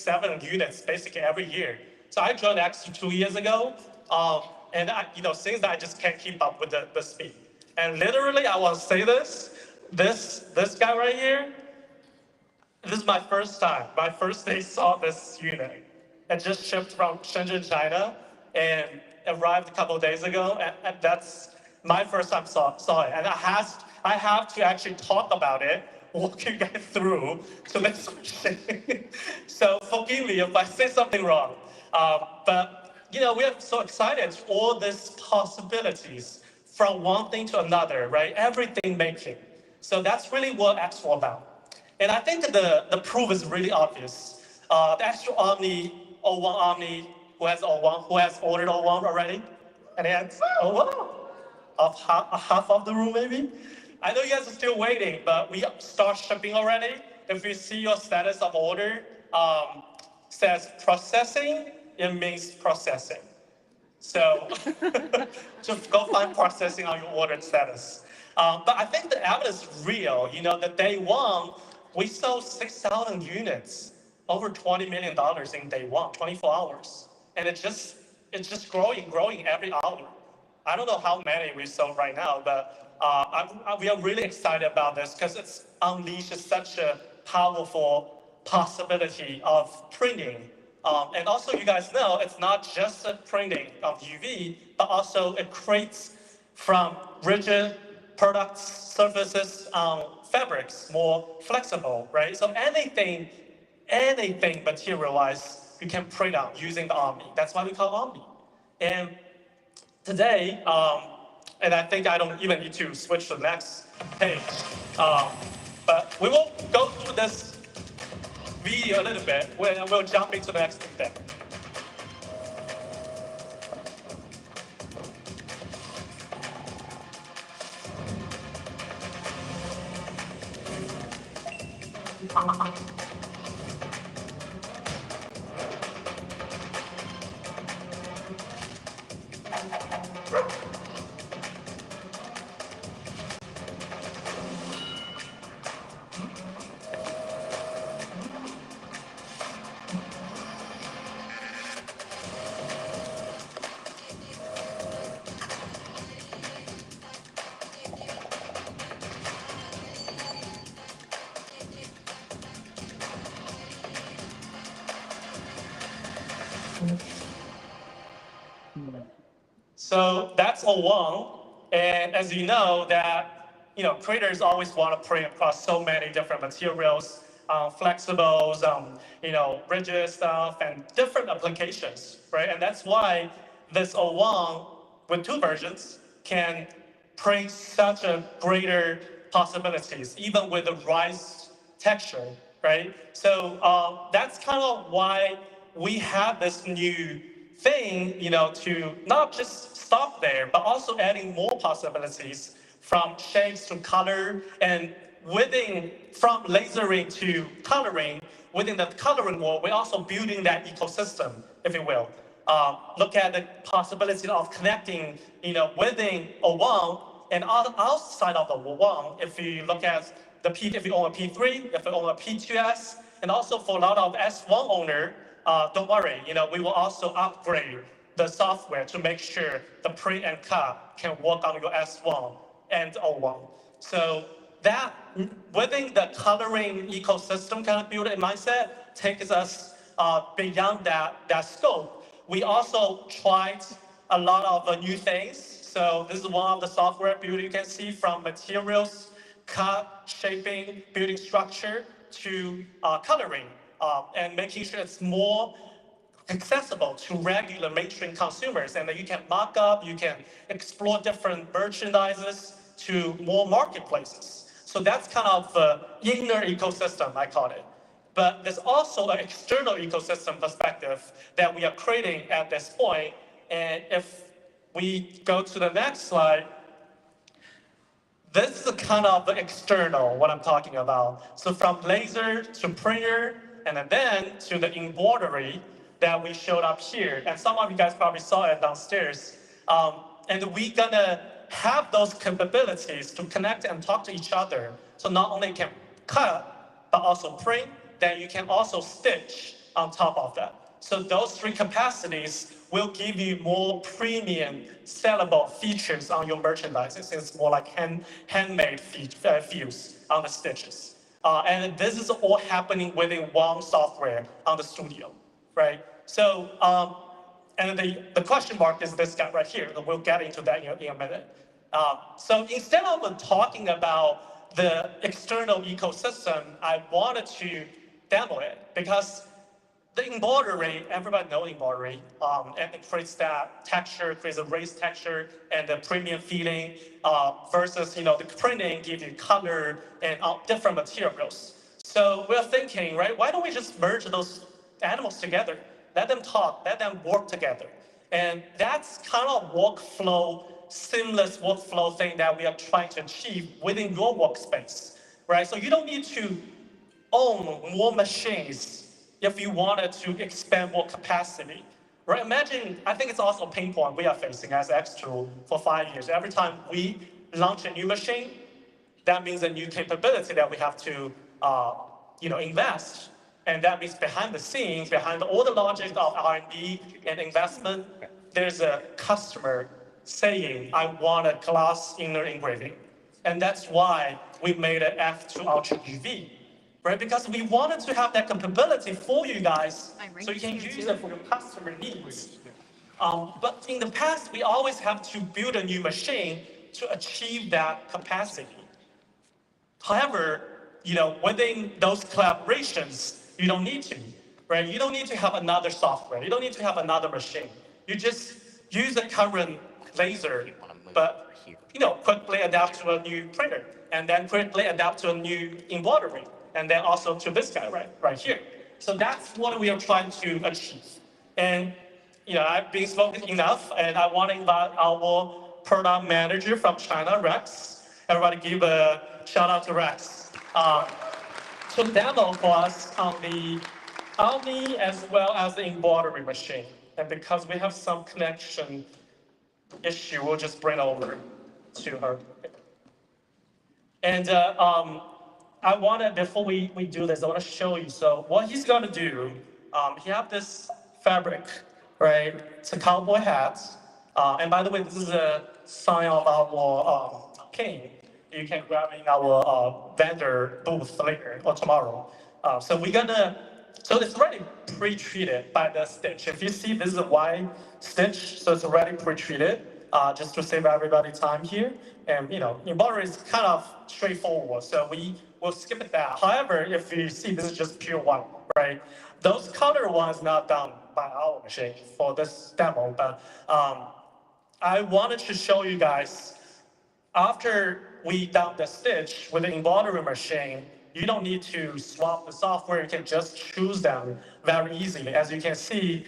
7 units basically every year. So I joined actually 2 years ago, and since that I just can't keep up with the speed. And literally, I want to say this guy right here, this is my first time. My first day saw this unit. It just shipped from Shenzhen, China, and arrived a couple of days ago. And that's my first time saw it. And I have to actually talk about it, walk you guys through to this machine. So forgive me if I say something wrong. But we are so excited all these possibilities from one thing to another, right? Everything making. So that's really what X all about. And I think the proof is really obvious. The actual Omni, O1 Omni, who has ordered O1 already? And hands? Oh, wow. Of half of the room, maybe? I know you guys are still waiting, but we start shipping already. If you see your status of order, says processing, it means processing. So just go find processing on your ordered status. But I think the evidence is real. The day one, we sold 6,000 units, over $20 million in day one, 24 hours. And it's just growing every hour. I don't know how many we sold right now, but we are really excited about this because it's unleashed such a powerful possibility of printing. And also, you guys know, it's not just a printing of UV, but also it creates from rigid products, surfaces, fabrics, more flexible, right? So anything material-wise, you can print out using the Omni. That's why we call Omni. And today, and I think I don't even need to switch to the next page, but we will go through this video a little bit, and we'll jump into the next thing. So that's O1, and as you know, creators always want to print across so many different materials, flexibles, rigid stuff, and different applications, right? And that's why this O1 with 2 versions can print such a greater possibilities, even with the rice texture, right? So that's kind of why we have this new thing, to not just stop there, but also adding more possibilities from shapes to color, and from lasering to coloring. Within the coloring world, we're also building that ecosystem, if you will. Look at the possibility of connecting, within a one and outside of the one. If you look at if you own a P3, if you own a P2S, and also for a lot of S1 owner, don't worry, we will also upgrade the software to make sure the print and cut can work on your S1 and O1. So that within the coloring ecosystem kind of building mindset takes us beyond that scope. We also tried a lot of new things. So this is one of the software build you can see, from materials, cut, shaping, building structure, to coloring, and making sure it's more accessible to regular mainstream consumers. And then you can mock up, you can explore different merchandises to more marketplaces. So that's kind of the inner ecosystem, I call it. But there's also an external ecosystem perspective that we are creating at this point. And if we go to the next slide, this is kind of the external, what I'm talking about. So from laser to printer, and then to the embroidery that we showed up here. And some of you guys probably saw it downstairs. And we're gonna have those capabilities to connect and talk to each other. So not only can cut, but also print, then you can also stitch on top of that. So those three capacities will give you more premium sellable features on your merchandise. It's more like handmade feels on the stitches. And this is all happening within one software on the studio, right? So, and the question mark is this guy right here. We'll get into that in a minute. So instead of talking about the external ecosystem, I wanted to demo it because the embroidery, everybody knows embroidery, and it creates that texture, creates a raised texture and the premium feeling versus the printing gives you color and different materials. So we're thinking, right, why don't we just merge those animals together? Let them talk, let them work together. And that's kind of workflow, seamless workflow thing that we are trying to achieve within your workspace, right? So you don't need to own more machines if you wanted to expand more capacity, right? Imagine, I think it's also a pain point we are facing as xTool for 5 years. Every time we launch a new machine, that means a new capability that we have to invest. And that means behind the scenes, behind all the logic of R&D and investment, there's a customer saying, I want a glass inner engraving. And that's why we made an F2 Ultra UV, right? Because we wanted to have that capability for you guys so you can use it for your customer needs. But in the past, we always have to build a new machine to achieve that capacity. However, within those collaborations, you don't need to, right? You don't need to have another software. You don't need to have another machine. You just use the current laser, but quickly adapt to a new printer, and then quickly adapt to a new embroidery, and then also to this guy right here. So that's what we are trying to achieve. And I've been spoken enough, and I want to invite our product manager from China, Rex. Everybody give a shout out to Rex. To demo for us on the Omni as well as the embroidery machine. And because we have some connection issue, we'll just bring over to her. And I want to, before we do this, I want to show you. So what he's going to do, he have this fabric, right? It's a cowboy hat. And by the way, this is a sign of our king. You can grab in our vendor booth later or tomorrow. So it's already pre-treated by the stitch. If you see, this is a white stitch, so it's already pre-treated, just to save everybody time here. And embroidery is kind of straightforward, so we will skip that. However, if you see, this is just pure white, right? Those color ones not done by our machine for this demo, but I wanted to show you guys after we done the stitch with the embroidery machine, you don't need to swap the software. You can just choose them very easily. As you can see,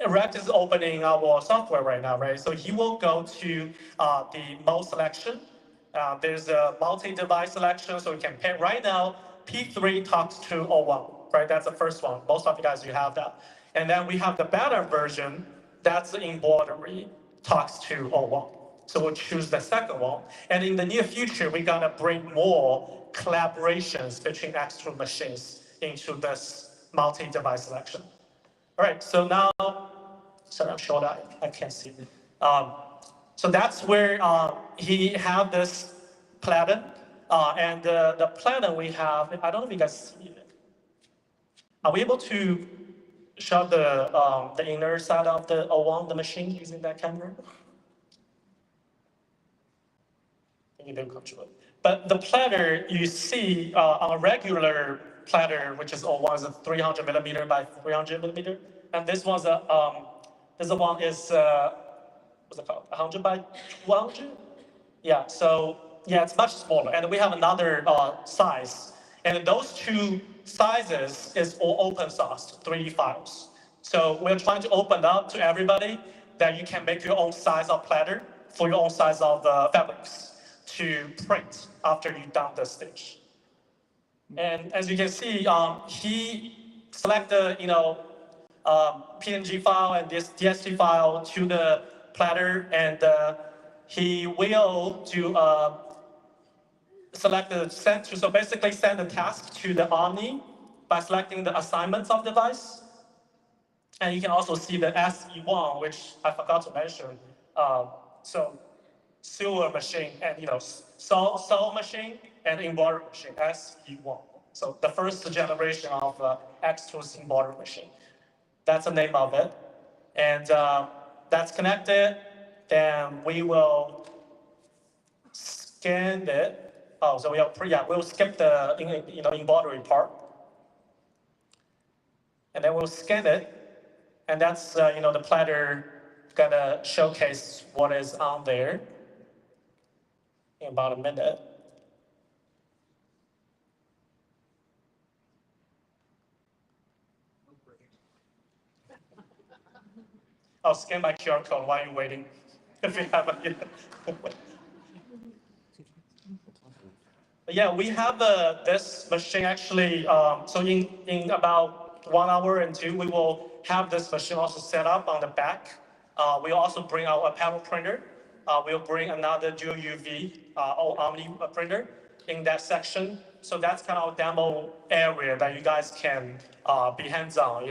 Rex is opening our software right now, right? So he will go to the mode selection. There's a multi-device selection, so you can pick right now, P3 talks to O1, right? That's the first one. Most of you guys, you have that. And then we have the beta version, that's the embroidery, talks to O1. So we'll choose the second one. And in the near future, we're gonna bring more collaborations between xTool machines into this multi-device selection. All right, so now, sorry, I'm short, I can't see. So that's where he have this platen. And the platen we have, I don't know if you guys see it. Are we able to show the inner side of the O1, the machine, using that camera? But the platter you see on a regular platter, which is O1, is a 300 millimeter by 300 millimeter, and this one is what's it called? 100 by 200. Yeah. So yeah, it's much smaller, and we have another size, and those two sizes is all open source 3D files. So we're trying to open up to everybody that you can make your own size of platter for your own size of fabrics to print after you've done the stitch. And as you can see, he selected PNG file and this DST file to the platter, and he will do select the send to, so basically send the task to the Omni, by selecting the assignments of device. And you can also see the SE1, which I forgot to mention. So sewer machine and saw machine and embroidery machine, SE1. So the first generation of xTool's embroidery machine. That's the name of it. And that's connected. Then we will scan it. Oh, so we'll skip the embroidery part. And then we'll scan it. And that's the platter gonna showcase what is on there in about a minute. I'll scan my QR code while you're waiting, if you haven't yet. Yeah, we have this machine actually. So in about 1 hour and two, we will have this machine also set up on the back. We'll also bring out a panel printer. We'll bring another dual UV or Omni printer in that section. So that's kind of a demo area that you guys can be hands-on,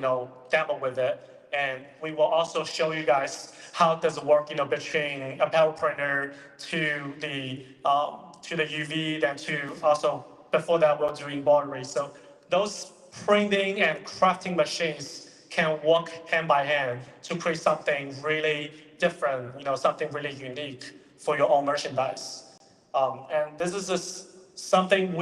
demo with it. And we will also show you guys how does it work, between a panel printer to the UV, then to also before that we'll do embroidery. So those printing and crafting machines can work hand by hand to create something really different, something really unique for your own merchandise. And this is just something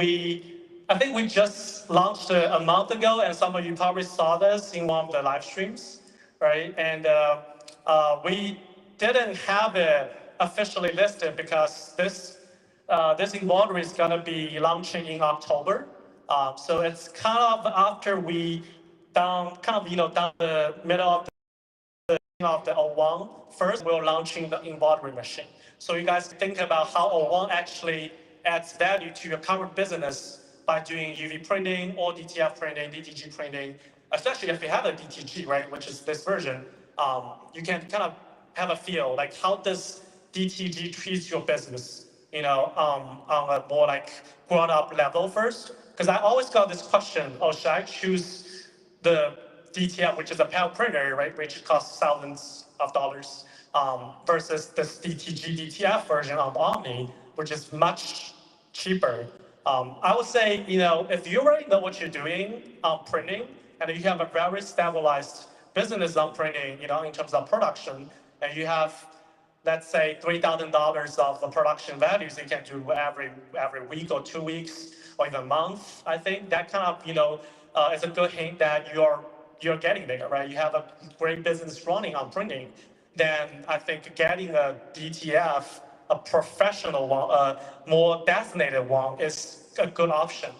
I think we just launched a month ago, and some of you probably saw this in one of the live streams, right? And we didn't have it officially listed because this embroidery is going to be launching in October. So it's kind of after we down the middle of the O1. First, we're launching the embroidery machine. So you guys think about how O1 actually adds value to your current business by doing UV printing or DTF printing, DTG printing, especially if you have a DTG, right, which is this version. You can kind of have a feel like how does DTG treat your business, on a more like grown up level first. Because I always got this question, should I choose the DTF, which is a panel printer, right, which costs thousands of dollars, versus this DTG DTF version of Omni, which is much cheaper. I would say, if you already know what you're doing on printing, and you have a very stabilized business on printing, in terms of production, and you have, let's say, $3,000 of production values you can do every week or 2 weeks or even a month, I think that kind of, is a good hint that you're getting there, right? You have a great business running on printing. Then I think getting a DTF, a professional one, a more designated one, is a good option.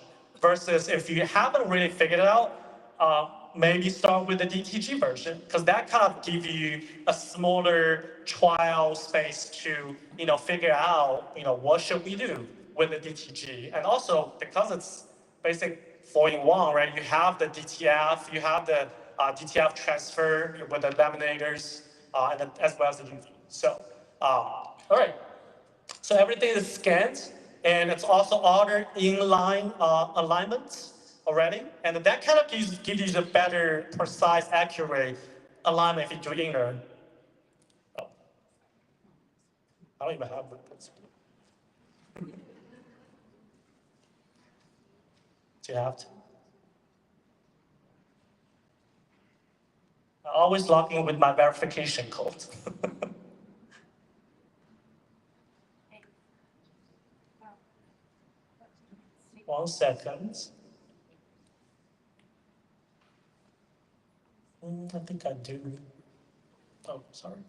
Versus if you haven't really figured it out, maybe start with the DTG version, because that kind of gives you a smaller trial space to figure out what should we do with the DTG. And also because it's basic 4-in-1, right? You have the DTF, you have the DTF transfer with the laminators, and then, as well as the UV. So, all right. So everything is scanned, and it's also ordered inline alignments already, and that kind of gives you a better, precise, accurate alignment if you do inner. Oh. I don't even have it. Do you have to? I always log in with my verification code. 1 second. I think I do. Oh, sorry.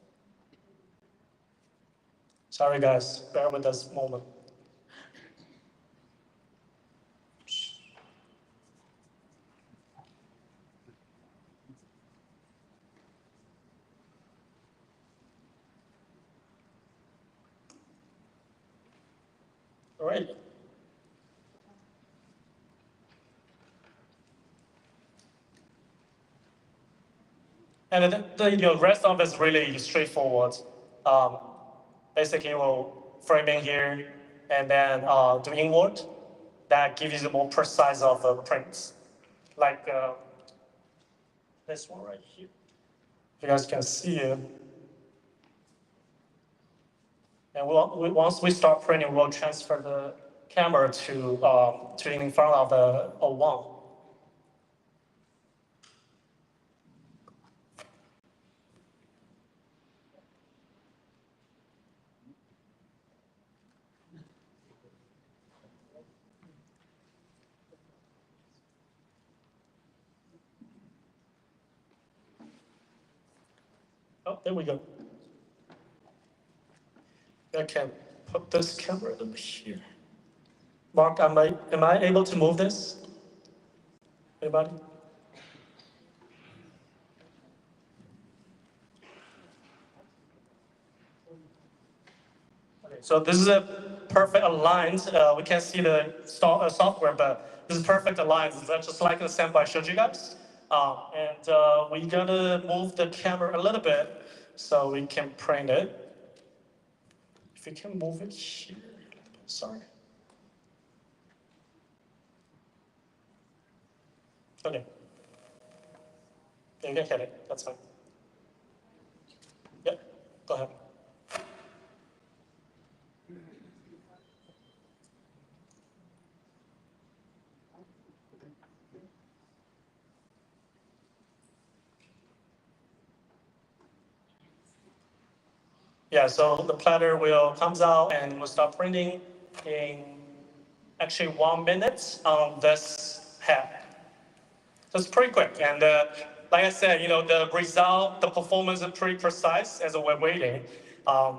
Sorry, guys. Bear with us a moment. All right. And the rest of it is really straightforward. Basically, we'll frame in here and then do inward. That gives you more precise of prints. like this one right here. If you guys can see it. And once we start printing, we'll transfer the camera to in front of the O1. Oh, there we go. I can put this camera over here. Mark, am I able to move this? Anybody? Okay, so this is a perfect aligned. We can't see the software, but this is perfect aligned. That's just like the sample I showed you guys. And we're gonna move the camera a little bit so we can print it. If we can move it here, sorry. Okay. Yeah, you can hit it, that's fine. Yeah, go ahead. Yeah, so the platter will comes out and we'll start printing in actually 1 minute on this head. So it's pretty quick. And like I said, the result, the performance is pretty precise as we're waiting. I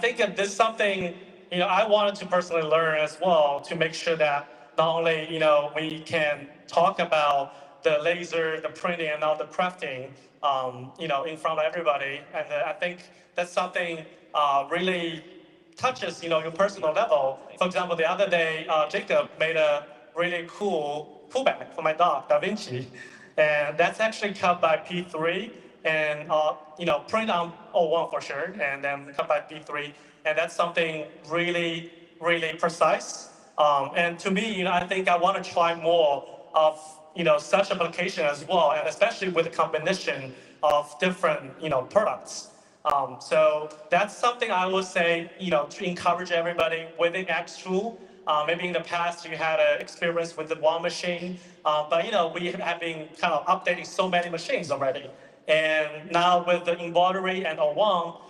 think that this is something, I wanted to personally learn as well to make sure that not only, we can talk about the laser, the printing, and now the crafting, in front of everybody. And I think that's something really touches, your personal level. For example, the other day, Jacob made a really cool pullback for my dog, Da Vinci. And that's actually cut by P3 and print on O1 for sure, and then cut by P3. And that's something really, really precise. And to me, I think I want to try more of such application as well, and especially with the combination of different products. So that's something I would say, to encourage everybody within xTool. Maybe in the past you had an experience with the one machine, but we have been kind of updating so many machines already. And now with the embroidery and O1,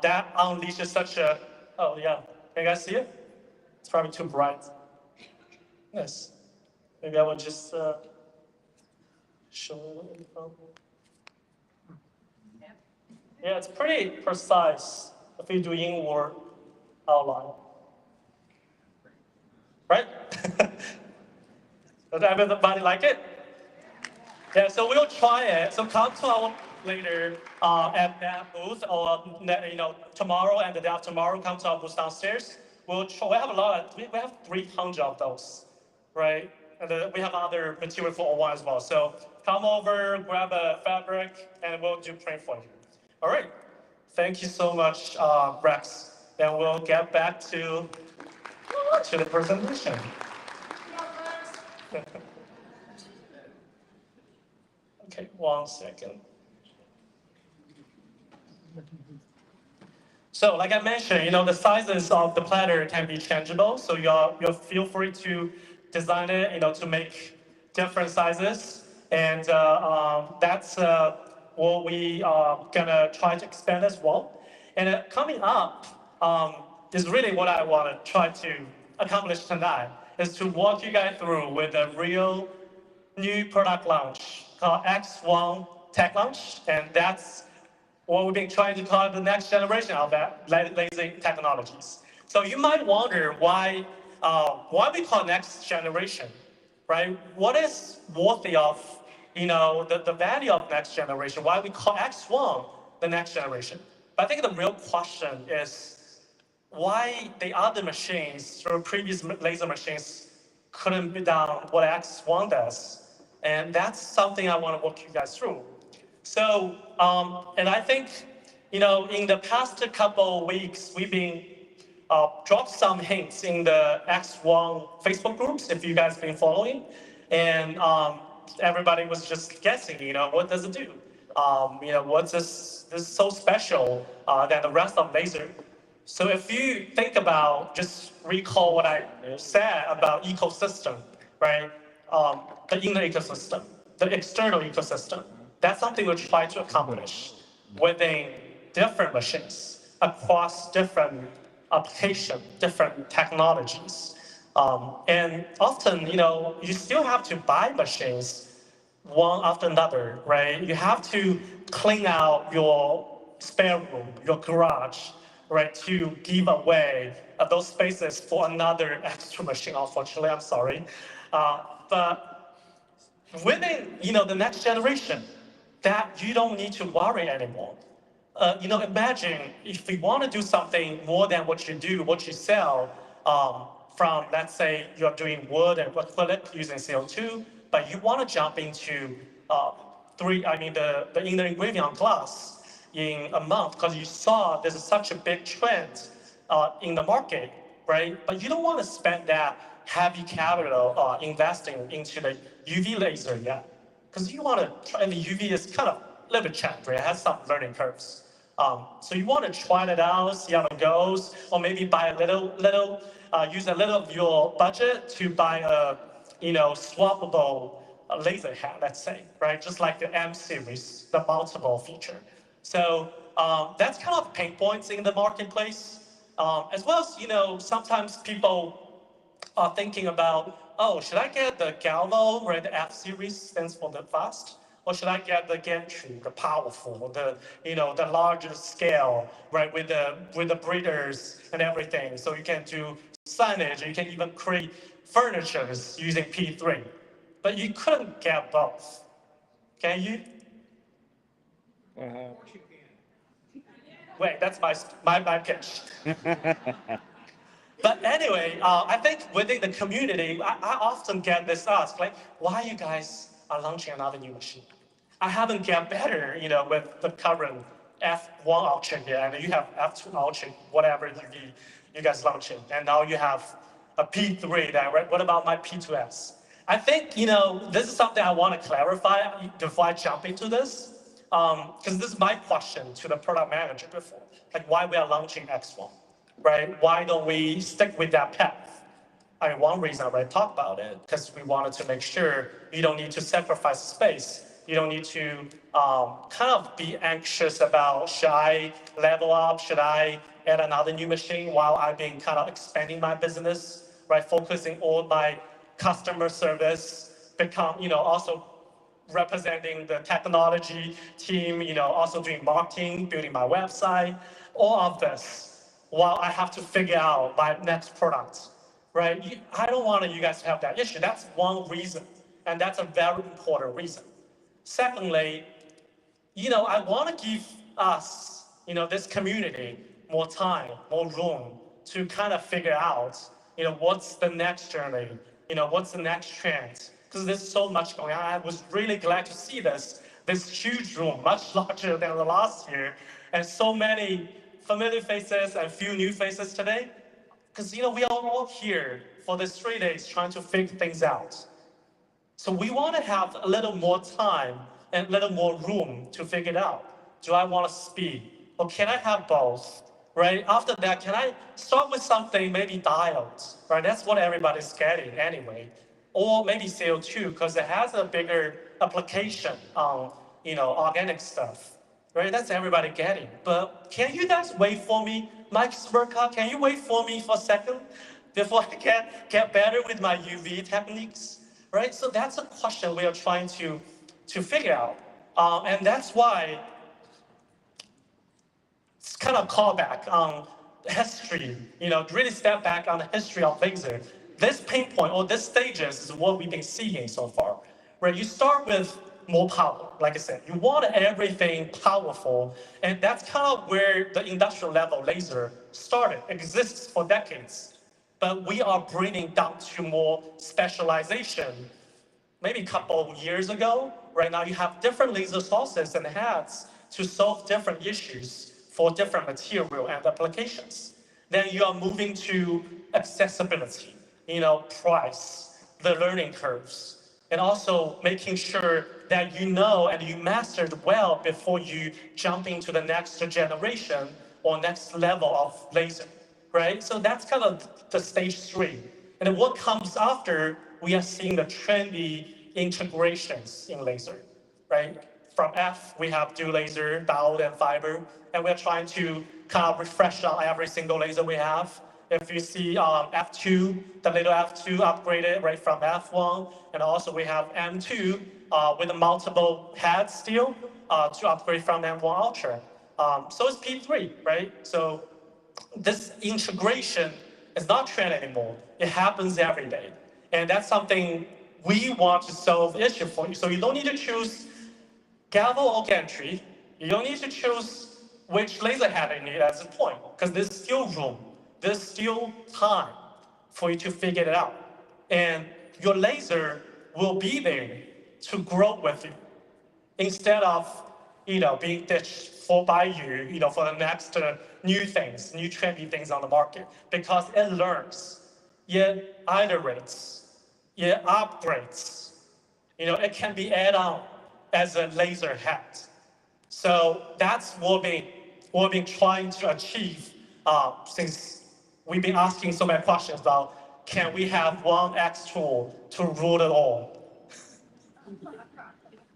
that unleashes such a, oh yeah, can you guys see it? It's probably too bright. Yes. Maybe I will just show it. Yeah, it's pretty precise if you do inward outline. Right? Does everybody like it? Yeah, so we'll try it. So come to our later at that booth, or tomorrow and the day after tomorrow, come to our booth downstairs. We'll try. We have a lot. We have 300 of those, right? And we have other material for O1 as well. So come over, grab a fabric, and we'll do print for you. All right. Thank you so much, Rex. Then we'll get back to the presentation. Okay, 1 second. So like I mentioned, the sizes of the platter can be changeable. So you feel free to design it, to make different sizes. And that's what we are gonna try to expand as well. And coming up is really what I want to try to accomplish tonight, is to walk you guys through with a real new product launch called X1 Tech Launch. And that's what we've been trying to call the next generation of that laser technologies. So you might wonder why we call next generation, right? What is worthy of the value of next generation? Why we call X1 the next generation? But I think the real question is why the other machines or previous laser machines couldn't be done what X1 does. And that's something I want to walk you guys through. So, and I think, in the past couple of weeks, we've been dropped some hints in the X1 Facebook groups, if you guys been following. And everybody was just guessing, what does it do? What's this so special than the rest of laser? So if you think about, just recall what I said about ecosystem, right? The inner ecosystem, the external ecosystem. That's something we try to accomplish within different machines across different applications, different technologies. And often, you still have to buy machines one after another, right? You have to clean out your spare room, your garage, right, to give away those spaces for another extra machine. Unfortunately, I'm sorry, but within the next generation, that you don't need to worry anymore. Imagine if we want to do something more than what you do, what you sell, from, let's say you're doing wood and acrylic using CO2, but you want to jump into the inner engraving on glass in a month because you saw there's such a big trend in the market, right? But you don't want to spend that heavy capital investing into the UV laser yet, because you want to try, and the UV is kind of a little bit challenging, right? It has some learning curves. So you want to try it out, see how it goes, or maybe buy a little, use a little of your budget to buy a, swappable laser head, let's say, right? Just like the M series, the multiple feature. So that's kind of pain points in the marketplace, as well as, sometimes people are thinking about, oh, should I get the Galvo, right? The F series stands for the fast, or should I get the gantry, the powerful, the larger scale, right? With the breeders and everything, so you can do signage, you can even create furniture using P3, but you couldn't get both, can you? Wait, that's my pitch. But anyway, I think within the community, I often get this asked, like, why you guys are launching another new machine? I haven't get better, with the current F1 auction here, and you have F2 auction, whatever you guys launching, and now you have a P3 there, right? What about my P2S? I think, this is something I want to clarify before I jump into this, because this is my question to the product manager before, like why we are launching X1, right? Why don't we stick with that path? I mean, one reason I already talked about it, because we wanted to make sure you don't need to sacrifice space. You don't need to kind of be anxious about, should I level up? Should I add another new machine while I've been kind of expanding my business, right? Focusing on my customer service, also representing the technology team, also doing marketing, building my website, all of this, while I have to figure out my next product, right? I don't want you guys to have that issue. That's one reason, and that's a very important reason. Secondly, I want to give us, this community more time, more room to kind of figure out, what's the next journey, what's the next trend, because there's so much going on. I was really glad to see this huge room, much larger than the last year, and so many familiar faces and few new faces today, because, we are all here for these 3 days trying to figure things out. So we want to have a little more time and a little more room to figure it out. Do I want to speed? Or can I have both? Right? After that, can I start with something, maybe diodes? Right? That's what everybody's getting anyway. Or maybe CO2, because it has a bigger application on, organic stuff. Right? That's everybody getting. But can you guys wait for me? Mike Smirka, can you wait for me for a second before I get better with my UV techniques? Right? So that's a question we are trying to figure out. And that's why it's kind of callback on history, really step back on the history of laser. This pain point or this stages is what we've been seeing so far, right? You start with more power, like I said, you want everything powerful, and that's kind of where the industrial level laser started, exists for decades. But we are bringing down to more specialization. Maybe a couple of years ago, right now you have different laser sources and heads to solve different issues for different material and applications. Then you are moving to accessibility, price, the learning curves, and also making sure that you know and you mastered well before you jump into the next generation or next level of laser, right? So that's kind of the stage three. And then what comes after, we are seeing the trendy integrations in laser, right? From F, we have dual laser, diode, and fiber, and we're trying to kind of refresh on every single laser we have. If you see F2, the little F2 upgraded right from F1, and also we have M2 with multiple heads still to upgrade from M1 Ultra. So it's P3, right? So this integration is not trend anymore. It happens every day. And that's something we want to solve the issue for you. So you don't need to choose galvo or gantry. You don't need to choose which laser head you need at this point, because there's still room, there's still time for you to figure it out. And your laser will be there to grow with you instead of being ditched by you for the next new things, new trendy things on the market, because it learns, it iterates, it upgrades. It can be added on as a laser head. So that's what we've been trying to achieve since we've been asking so many questions about, can we have one xTool to rule it all?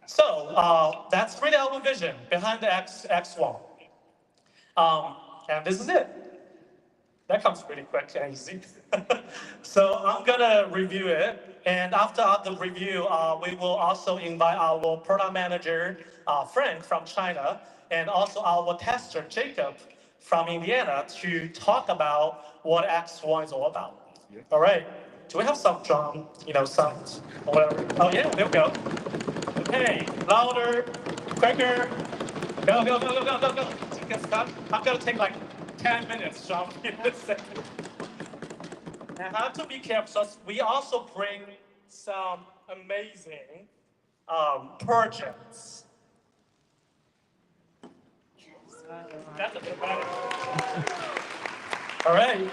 So that's really our vision behind the X1. And this is it. That comes pretty quick and easy. So I'm gonna review it. And after the review, we will also invite our product manager, Frank from China, and also our tester, Jacob from Indiana, to talk about what X1 is all about. Yeah. All right. Do we have some drum, sound or whatever? Oh yeah, there we go. Okay, louder, quicker. Go, go, go, go, go, go, go. I'm gonna take like 10 minutes, Sean, in a second. And I have to be careful, so we also bring some amazing projects. That's a bit better. All right.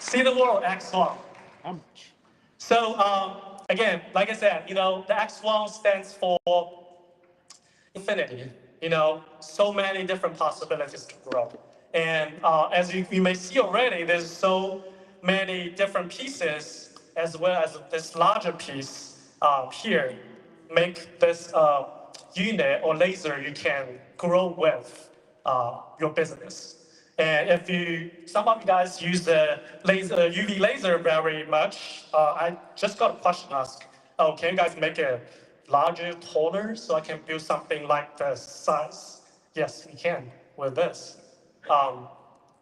See the world, X1. So again, like I said, the X1 stands for infinity. So many different possibilities to grow. And as you may see already, there's so many different pieces, as well as this larger piece here, make this unit or laser you can grow with your business. And if some of you guys use the UV laser very much, I just got a question asked. Oh, can you guys make it larger, taller, so I can build something like this size? Yes, we can with this.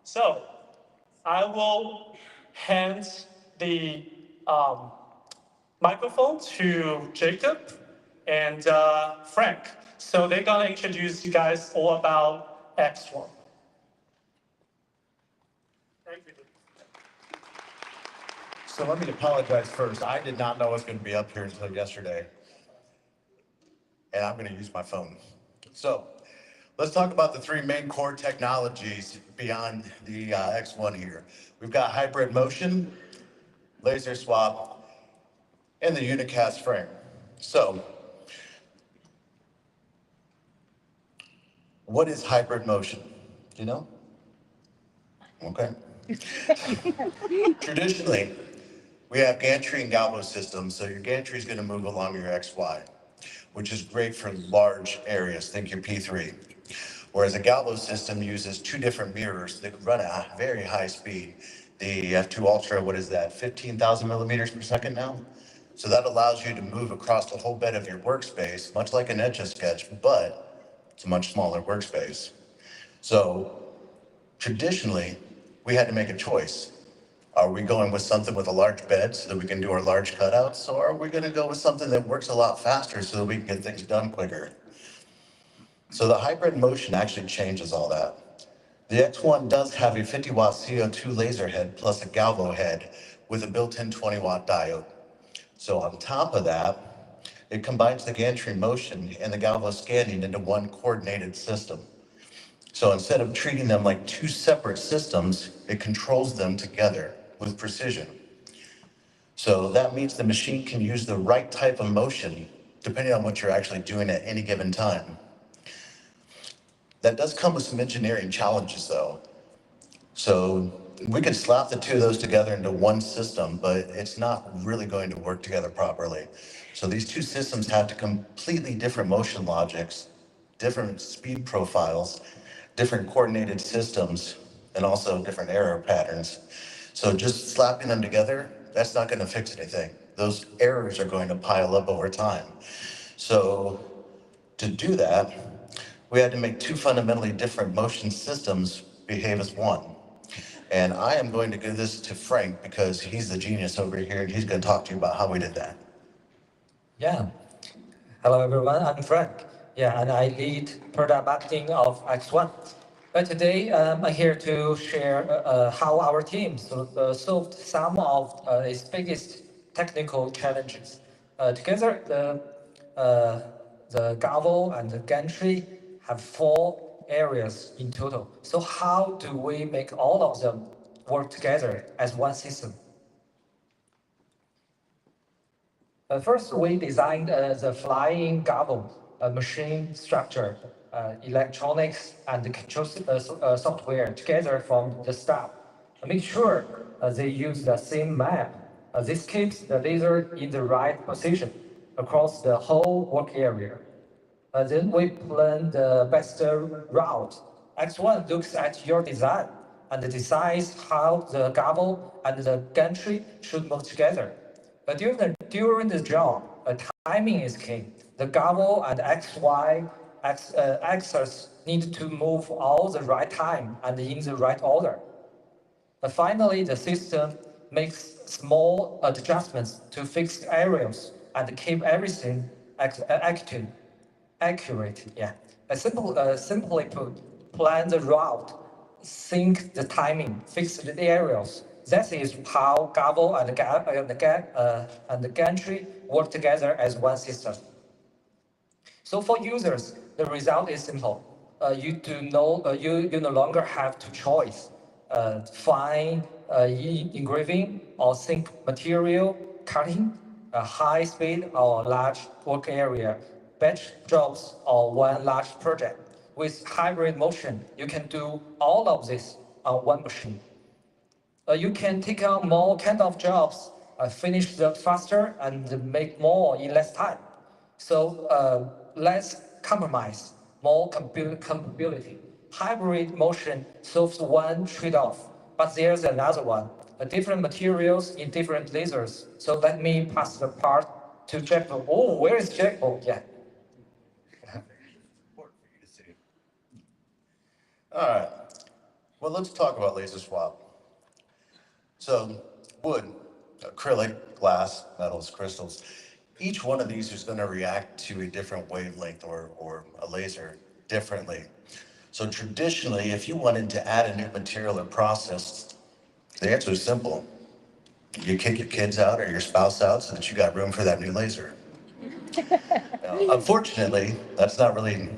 So I will hand the microphone to Jacob and Frank. So they're gonna introduce you guys all about X1. Thank you. So let me apologize first. I did not know I was going to be up here until yesterday. And I'm going to use my phone. So let's talk about the three main core technologies beyond the X1 here. We've got hybrid motion, laser swap, and the unicast frame. So what is hybrid motion? Do you know? Okay. Traditionally, we have gantry and galvo systems, so your gantry is going to move along your XY, which is great for large areas, think your P3. Whereas a galvo system uses two different mirrors that run at a very high speed. The F2 Ultra, what is that, 15,000 millimeters per second now? So that allows you to move across the whole bed of your workspace, much like an Etch-a-Sketch, but it's a much smaller workspace. So traditionally, we had to make a choice. Are we going with something with a large bed so that we can do our large cutouts, or are we going to go with something that works a lot faster so that we can get things done quicker? So the hybrid motion actually changes all that. The X1 does have a 50-watt CO2 laser head plus a galvo head with a built-in 20-watt diode. So on top of that, it combines the gantry motion and the galvo scanning into one coordinated system. So instead of treating them like two separate systems, it controls them together with precision. So that means the machine can use the right type of motion depending on what you're actually doing at any given time. That does come with some engineering challenges though. So we could slap the two of those together into one system, but it's not really going to work together properly. So these two systems have to completely different motion logics, different speed profiles, different coordinated systems, and also different error patterns. So just slapping them together, that's not going to fix anything. Those errors are going to pile up over time. So to do that, we had to make two fundamentally different motion systems behave as one. And I am going to give this to Frank because he's the genius over here and he's going to talk to you about how we did that. Yeah. Hello, everyone. I'm Frank. Yeah, and I lead product marketing of X1. But today, I'm here to share how our team solved some of its biggest technical challenges. Together, the Gavel and the gantry have 4 areas in total. So how do we make all of them work together as one system? First, we designed the flying gavel machine structure, electronics, and the control software together from the start. Make sure they use the same map. This keeps the laser in the right position across the whole work area. Then we plan the best route. X1 looks at your design and decides how the gavel and the gantry should move together. During the job, timing is key. The gavel and axis need to move all the right time and in the right order. Finally, the system makes small adjustments to fix areas and keep everything accurate. Yeah. Simply put, plan the route, sync the timing, fix the areas. That is how Gavel and the gantry work together as one system. So for users, the result is simple. You no longer have to choose fine engraving or sync material cutting, high speed or large work area, batch jobs or one large project. With hybrid motion, you can do all of this on one machine. You can take on more kind of jobs, finish them faster, and make more in less time. So less compromise, more compatibility. Hybrid motion solves one trade-off, but there's another one. Different materials in different lasers. So let me pass the part to Jeff. Oh, where is Jeff? Oh, yeah. All right. Well, let's talk about laser swap. So wood, acrylic, glass, metals, crystals, each one of these is going to react to a different wavelength or a laser differently. So traditionally, if you wanted to add a new material or process, the answer is simple. You kick your kids out or your spouse out so that you got room for that new laser. Now, unfortunately, that's not really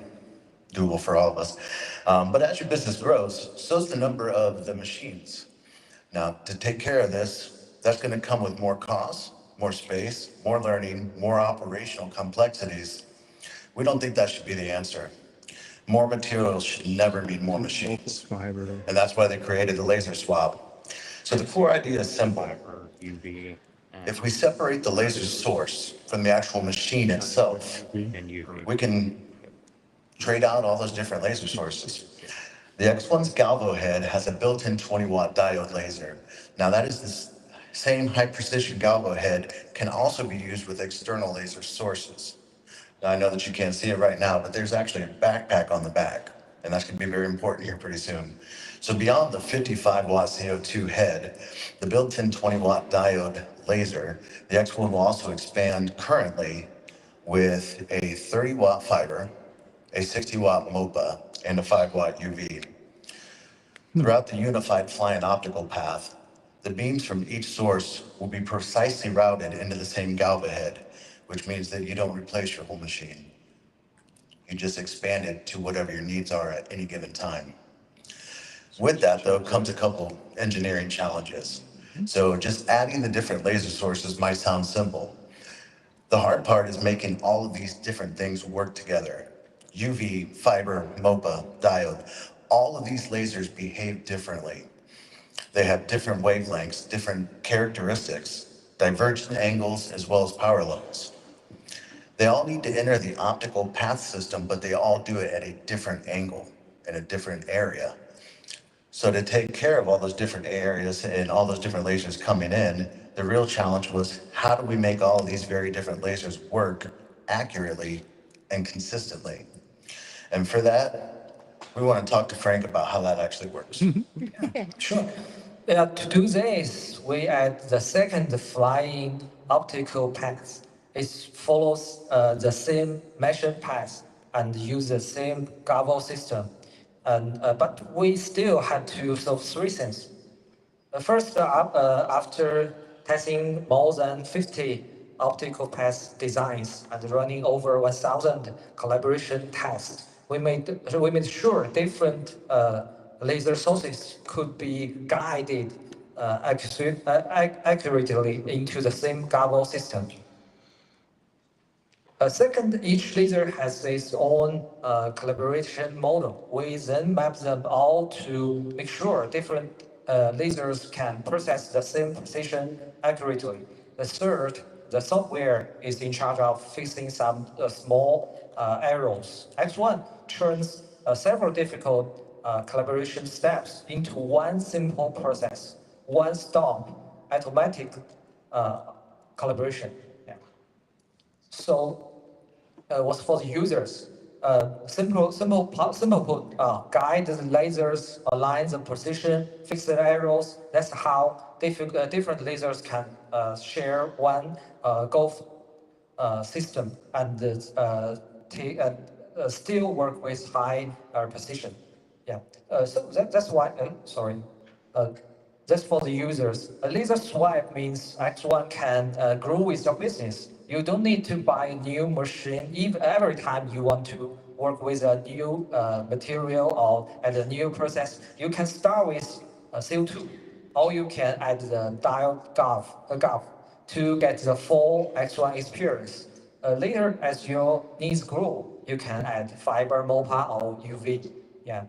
doable for all of us. But as your business grows, so's the number of the machines. Now, to take care of this, that's going to come with more costs, more space, more learning, more operational complexities. We don't think that should be the answer. More materials should never mean more machines. And that's why they created the laser swap. So the core idea is simple. If we separate the laser source from the actual machine itself, we can trade out all those different laser sources. The X1's Galvo head has a built-in 20-watt diode laser. Now that is the same high-precision Galvo head can also be used with external laser sources. Now I know that you can't see it right now, but there's actually a backpack on the back, and that's going to be very important here pretty soon. So beyond the 55-watt CO2 head, the built-in 20-watt diode laser, the X1 will also expand currently with a 30-watt fiber, a 60-watt MOPA, and a 5-watt UV. Throughout the unified flying optical path, the beams from each source will be precisely routed into the same Galva head, which means that you don't replace your whole machine. You just expand it to whatever your needs are at any given time. With that, though, comes a couple engineering challenges. So just adding the different laser sources might sound simple. The hard part is making all of these different things work together. UV, fiber, MOPA, diode, all of these lasers behave differently. They have different wavelengths, different characteristics, divergent angles, as well as power levels. They all need to enter the optical path system, but they all do it at a different angle in a different area. So to take care of all those different areas and all those different lasers coming in, the real challenge was how do we make all of these very different lasers work accurately and consistently? And for that, we want to talk to Frank about how that actually works. Sure. Yeah, to do this, we add the second flying optical path. It follows the same measured path and use the same Gavo system. But we still had to solve three things. First, after testing more than 50 optical path designs and running over 1,000 collaboration tests, we made sure different laser sources could be guided accurately into the same Gavo system. Second, each laser has its own collaboration model. We then map them all to make sure different lasers can process the same precision accurately. The third, the software is in charge of fixing some small errors. X1 turns several difficult collaboration steps into one simple process, one stop, automatic collaboration. Yeah. So was for the users. Simple put, guide the lasers, align the position, fix the errors. That's how different lasers can share one golf system and still work with high precision. Yeah. That's why. Sorry. Uh, that's for the users. A laser swipe means X1 can grow with your business. You don't need to buy a new machine every time you want to work with a new material or add a new process. You can start with CO2, or you can add the diode GAV to get the full X1 experience. Later, as your needs grow, you can add fiber, MOPA, or UV. Yeah.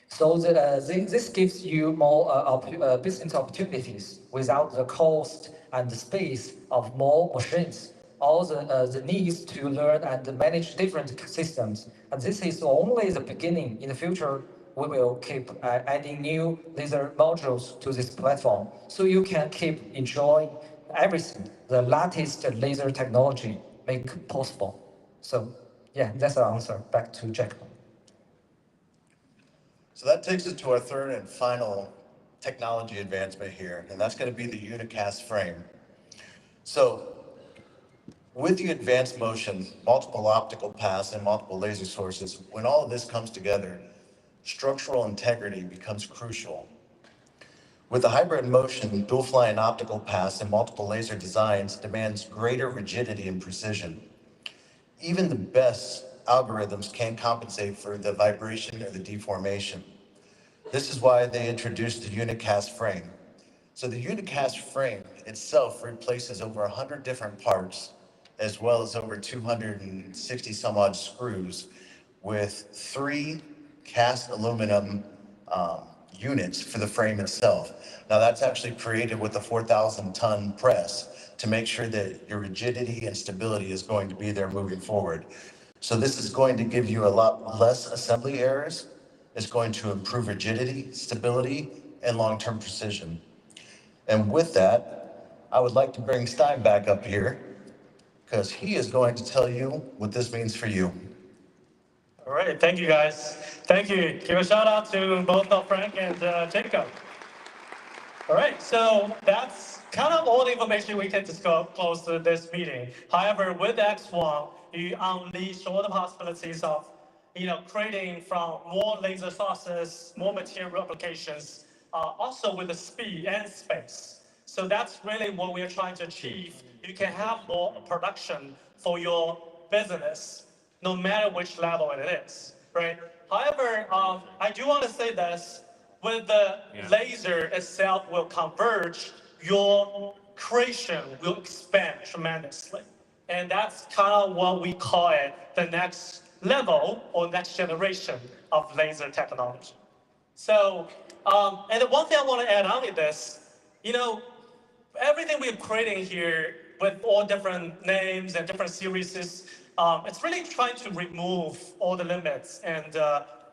So this gives you more business opportunities without the cost and the space of more machines, or the needs to learn and manage different systems. And this is only the beginning. In the future, we will keep adding new laser modules to this platform, so you can keep enjoying everything the latest laser technology make possible. So yeah, that's the answer. Back to Jack. So that takes us to our third and final technology advancement here, and that's going to be the unicast frame. So with the advanced motion, multiple optical paths, and multiple laser sources, when all of this comes together, structural integrity becomes crucial. With the hybrid motion, dual flying optical paths and multiple laser designs demands greater rigidity and precision. Even the best algorithms can't compensate for the vibration or the deformation. This is why they introduced the unicast frame. So the unicast frame itself replaces over 100 different parts, as well as over 260 some odd screws, with 3 cast aluminum units for the frame itself. Now that's actually created with a 4,000-ton press to make sure that your rigidity and stability is going to be there moving forward. So this is going to give you a lot less assembly errors. It's going to improve rigidity, stability, and long-term precision. And with that, I would like to bring Stein back up here because he is going to tell you what this means for you. All right, thank you guys. Thank you. Give a shout out to both Frank and Jacob. All right, so that's kind of all the information we can disclose to this meeting. However, with X1, you unleash all the possibilities of, creating from more laser sources, more material applications, also with the speed and space. So that's really what we're trying to achieve. You can have more production for your business, no matter which level it is, right? However, I do want to say this. with the laser itself will converge, your creation will expand tremendously. And that's kind of what we call it the next level or next generation of laser technology. So, and the one thing I want to add on is this, you know, everything we're creating here with all different names and different series, it's really trying to remove all the limits and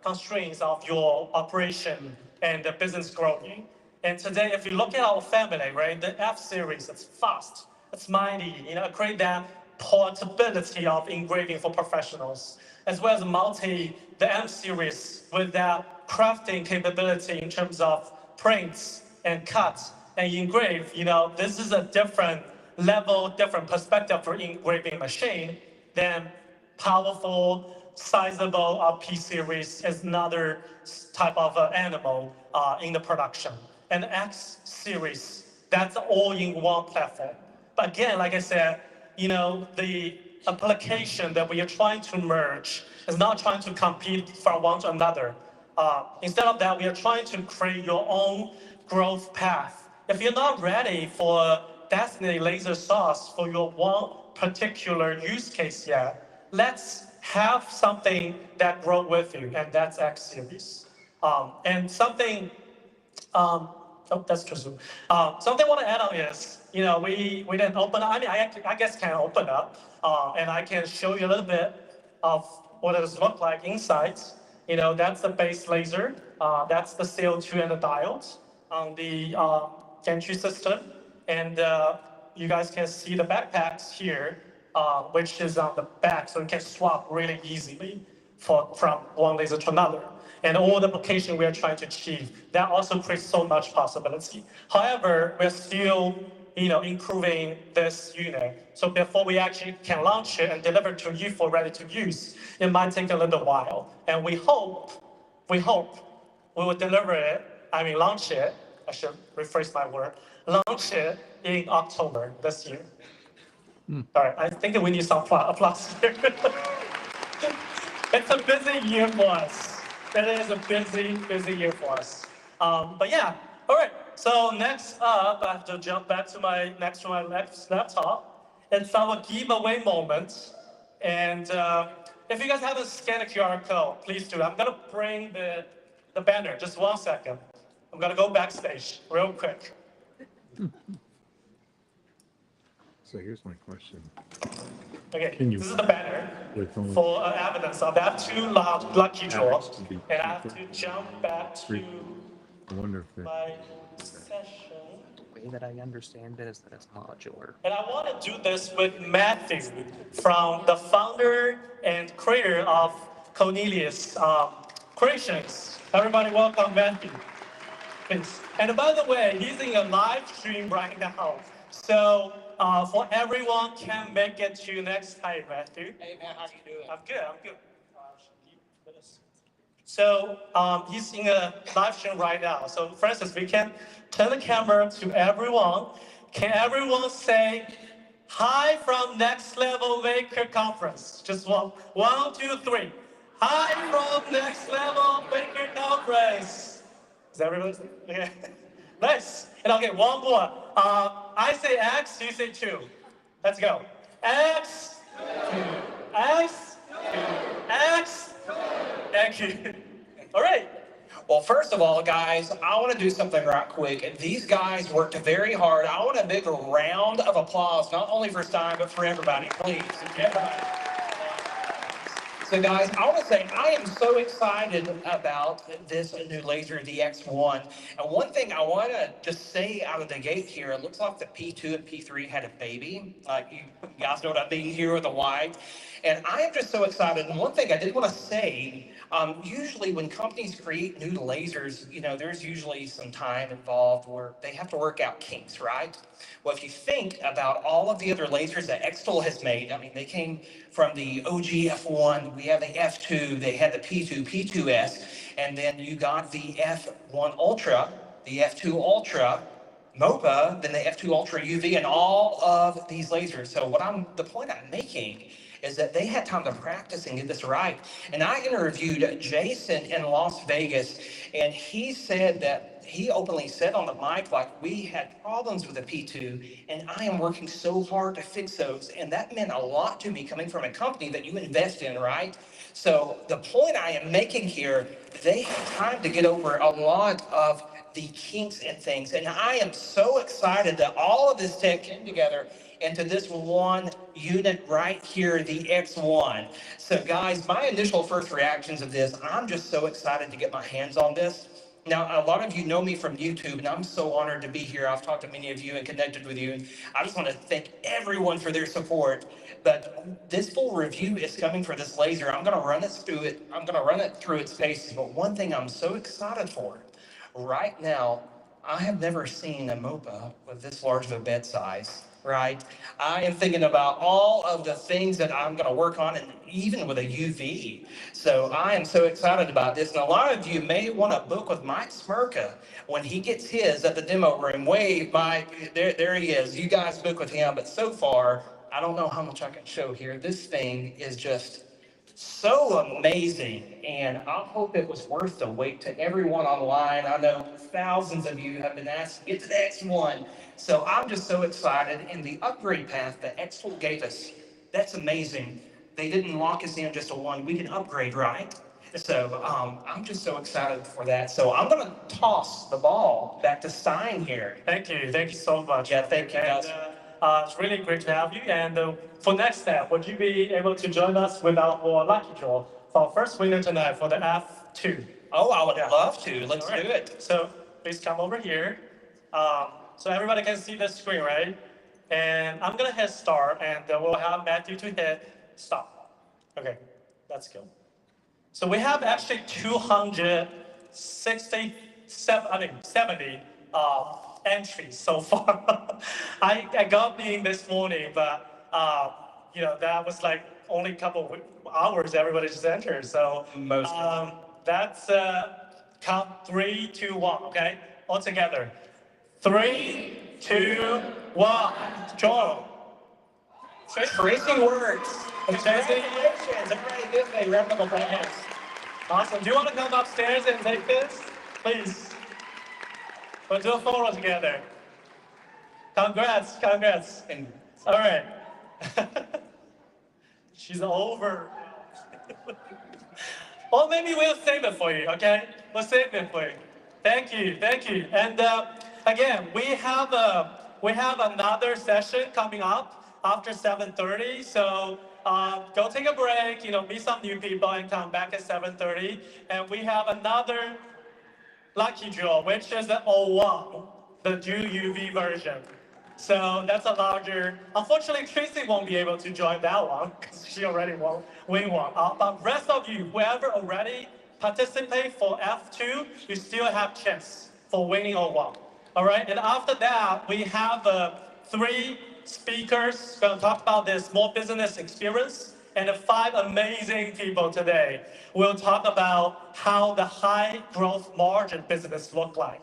constraints of your operation and the business growing. And today, if you look at our family, right, the F series, it's fast, it's mighty, create that portability of engraving for professionals, as well as the M series with that crafting capability in terms of prints and cuts and engrave. This is a different level, different perspective for engraving machine than powerful, sizable P series is another type of animal in the production. And X series, that's all in one platform. But again, like I said, the application that we are trying to merge is not trying to compete from one to another. Instead of that, we are trying to create your own growth path. If you're not ready for Destiny laser source for your one particular use case yet, let's have something that grow with you, and that's X series. And something oh, that's too soon. Something I want to add on is, we didn't open up. I mean, I guess can open up, and I can show you a little bit of what it does look like inside. That's the base laser. That's the CO2 and the diodes on the gantry system. And you guys can see the backpacks here, which is on the back, so you can swap really easily from one laser to another. And all the application we are trying to achieve, that also creates so much possibility. However, we're still improving this unit. So before we actually can launch it and deliver to you for ready to use, it might take a little while. And we hope we will deliver it, launch it, I should rephrase my word, launch it in October this year. All right, I think we need some applause here. It's a busy year for us. It is a busy year for us. But yeah, all right. So next up, I have to jump back to my next laptop. It's our giveaway moment. And if you guys haven't scanned a QR code, please do. I'm gonna bring the banner. Just 1 second. I'm gonna go backstage real quick. So here's my question. Okay, Can you- this is the banner With only- for evidence of that 2 lucky draws. And I have to jump back to I wonder if it, my session. The way that I understand it is that it's modular. And I want to do this with Matthew, from the founder and creator of Cornelius Creations. Everybody welcome Matthew. Please. And by the way, he's in a live stream right now. So for everyone can make it to next time, Matthew. Hey man, how you doing? I'm good. So he's in a live stream right now. So Francis, we can turn the camera to everyone. Can everyone say hi from Next Level Maker Conference? Just one, 1, 2, 3. Hi from Next Level Maker Conference. Is everybody? Okay. Nice. And okay, one more. I say X, you say 2. Let's go. X, 2. X, 2. X. Thank you. All right. Well, first of all, guys, I want to do something right quick. These guys worked very hard. I want a big round of applause, not only for Stein, but for everybody, please. Everybody. So guys, I want to say I am so excited about this new laser, the X1. And one thing I want to just say out of the gate here, it looks like the P2 and P3 had a baby. You guys know what I mean here with the white. And I am just so excited. And one thing I did want to say, usually when companies create new lasers, there's usually some time involved where they have to work out kinks, right? Well, if you think about all of the other lasers that xTool has made, they came from the OG F1, we have the F2, they had the P2, P2S, and then you got the F1 Ultra, the F2 Ultra, MOPA, then the F2 Ultra UV, and all of these lasers. So the point I'm making is that they had time to practice and get this right. And I interviewed Jason in Las Vegas, and he said that he openly said on the mic, like, we had problems with the P2, and I am working so hard to fix those. And that meant a lot to me coming from a company that you invest in, right? So the point I am making here, they had time to get over a lot of the kinks and things. And I am so excited that all of this tech came together into this one unit right here, the X1. So guys, my initial first reactions of this, I'm just so excited to get my hands on this. Now, a lot of you know me from YouTube, and I'm so honored to be here. I've talked to many of you and connected with you. I just want to thank everyone for their support. But this full review is coming for this laser. I'm going to run it through it. I'm going to run it through its paces. But one thing I'm so excited for, right now, I have never seen a MOPA with this large of a bed size, right? I am thinking about all of the things that I'm going to work on, and even with a UV. So I am so excited about this. And a lot of you may want to book with Mike Smirka when he gets his at the demo room. Wave, Mike, there he is. You guys book with him. But so far, I don't know how much I can show here. This thing is just so amazing, and I hope it was worth the wait to everyone online. I know thousands of you have been asked to get to the X1, so I'm just so excited. And the upgrade path that xTool gave us, that's amazing. They didn't lock us in just to one. We can upgrade, right? So I'm just so excited for that. So I'm going to toss the ball back to Stein here. Thank you. Thank you so much. Yeah, thank you, guys. It's really great to have you. And for next step, would you be able to join us with our lucky draw for our first winner tonight for the F2? Oh, I would love to. Let's All right. do it. So please come over here. So everybody can see the screen, right? And I'm gonna hit start, and we'll have Matthew to hit stop. Okay, let's go. So we have actually 70 entries so far. I got in this morning, but that was like only a couple of hours everybody just entered. So that's count 3, 2, 1. Okay, all together. 3, 2, 1. Joel. Tracing works. Congratulations. Everybody give a round of applause. Awesome. Do you want to come upstairs and take this? Please. We'll do a photo together. Congrats. All right. She's over. Well, maybe we'll save it for you, okay? We'll save it for you. Thank you. And again, we have another session coming up after 7:30. So go take a break, meet some new people and come back at 7:30. And we have another lucky draw, which is the 01, the dual UV version. So that's a larger, unfortunately Tracy won't be able to join that one because she already won one. But rest of you, whoever already participate for F2, you still have chance for winning 01. All right, and after that, we have 3 speakers going to talk about their small business experience, and 5 amazing people today will talk about how the high growth margin business look like.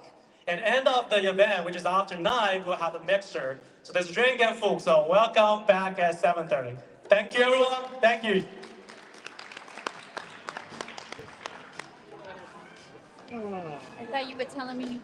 And end of the event, which is after 9, we'll have a mixer. So there's drink and food. So welcome back at 7:30. Thank you, everyone. Thank you. I thought you were telling me